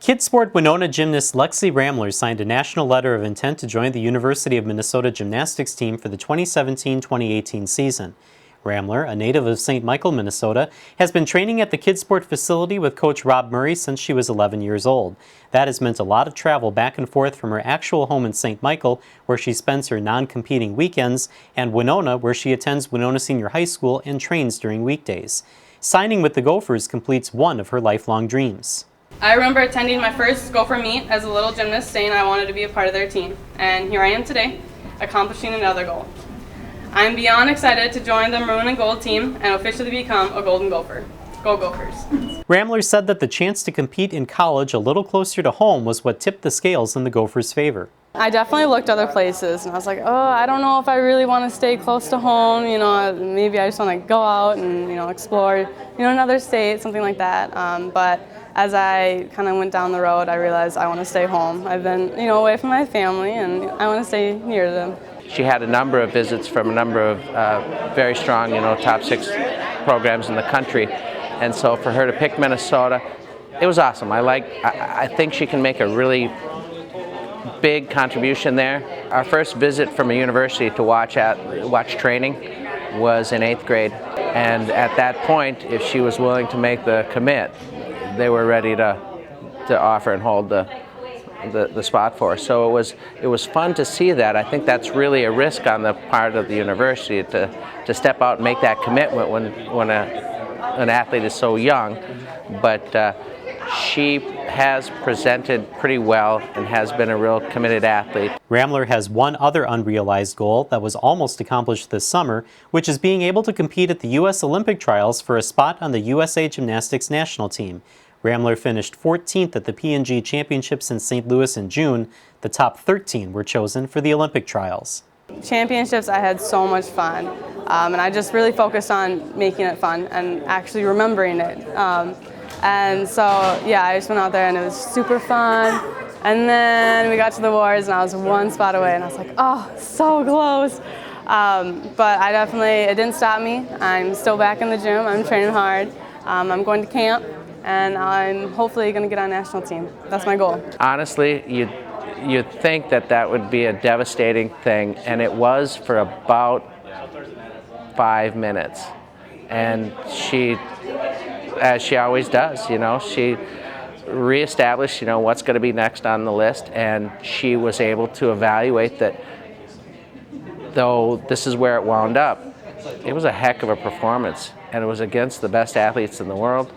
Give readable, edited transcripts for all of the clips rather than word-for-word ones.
Kids Sport Winona gymnast Lexy Ramler signed a national letter of intent to join the University of Minnesota Gymnastics team for the 2017-2018 season. Ramler, a native of St. Michael, Minnesota, has been training at the Kids Sport facility with Coach Rob Murray since she was 11 years old. That has meant a lot of travel back and forth from her actual home in St. Michael, where she spends her non-competing weekends, and Winona, where she attends Winona Senior High School and trains during weekdays. Signing with the Gophers completes one of her lifelong dreams. I remember attending my first Gopher meet as a little gymnast, saying I wanted to be a part of their team, and here I am today, accomplishing another goal. I'm beyond excited to join the Maroon and Gold team and officially become a Golden Gopher. Go Gophers! Ramler said that the chance to compete in college a little closer to home was what tipped the scales in the Gophers' favor. I definitely looked other places, and I was like, oh, I don't know if I really want to stay close to home, maybe I just want to go out and, explore, another state, something like that. But as I kind of went down the road, I realized I want to stay home. I've been, away from my family, and I want to stay near them. She had a number of visits from a number of very strong, top 6 programs in the country. And so for her to pick Minnesota, it was awesome. I think she can make a really big contribution there. Our first visit from a university to watch training was in 8th grade. And at that point, if she was willing to make the commit, they were ready to offer and hold the spot for her. So it was fun to see that. I think that's really a risk on the part of the university to step out and make that commitment when an athlete is so young. But she has presented pretty well and has been a real committed athlete. Ramler has one other unrealized goal that was almost accomplished this summer, which is being able to compete at the U.S. Olympic trials for a spot on the USA Gymnastics national team. Ramler finished 14th at the P&G Championships in St. Louis in June. The top 13 were chosen for the Olympic trials. Championships, I had so much fun, and I just really focused on making it fun and actually remembering it. And so, yeah, I just went out there and it was super fun. And then we got to the Wars and I was one spot away and I was like, oh, so close. But it didn't stop me. I'm still back in the gym. I'm training hard. I'm going to camp and I'm hopefully going to get on national team. That's my goal. Honestly, you'd think that would be a devastating thing, and it was for about 5 minutes. And she, as she always does, she reestablished, what's going to be next on the list, and she was able to evaluate that though this is where it wound up, it was a heck of a performance, and it was against the best athletes in the world.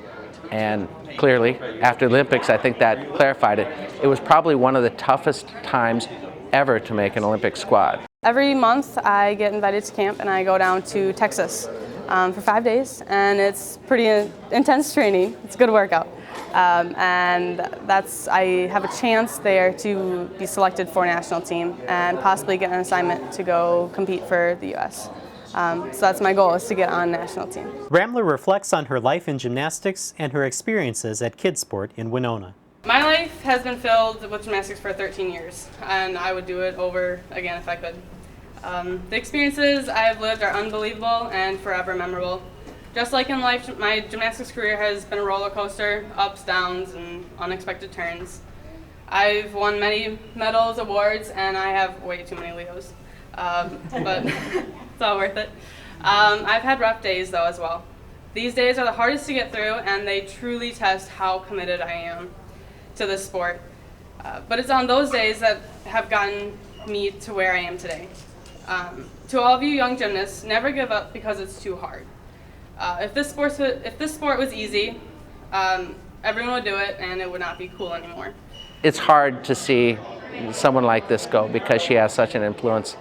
And clearly, after the Olympics, I think that clarified it. It was probably one of the toughest times ever to make an Olympic squad. Every month I get invited to camp and I go down to Texas for 5 days, and it's pretty intense training. It's a good workout. And I have a chance there to be selected for a national team and possibly get an assignment to go compete for the U.S. So that's my goal, is to get on national team. Ramler reflects on her life in gymnastics and her experiences at Kids Sport in Winona. My life has been filled with gymnastics for 13 years, and I would do it over again if I could. The experiences I have lived are unbelievable and forever memorable. Just like in life, my gymnastics career has been a roller coaster, ups, downs, and unexpected turns. I've won many medals, awards, and I have way too many Leos. But it's all worth it. I've had rough days though as well. These days are the hardest to get through, and they truly test how committed I am to this sport. But it's on those days that have gotten me to where I am today. To all of you young gymnasts, never give up because it's too hard. If this sport was easy, everyone would do it and it would not be cool anymore. It's hard to see someone like this go because she has such an influence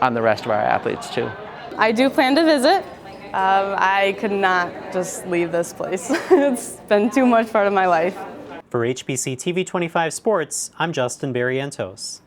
on the rest of our athletes too. I do plan to visit. I could not just leave this place. It's been too much part of my life. For HBC TV 25 Sports, I'm Justin Barrientos.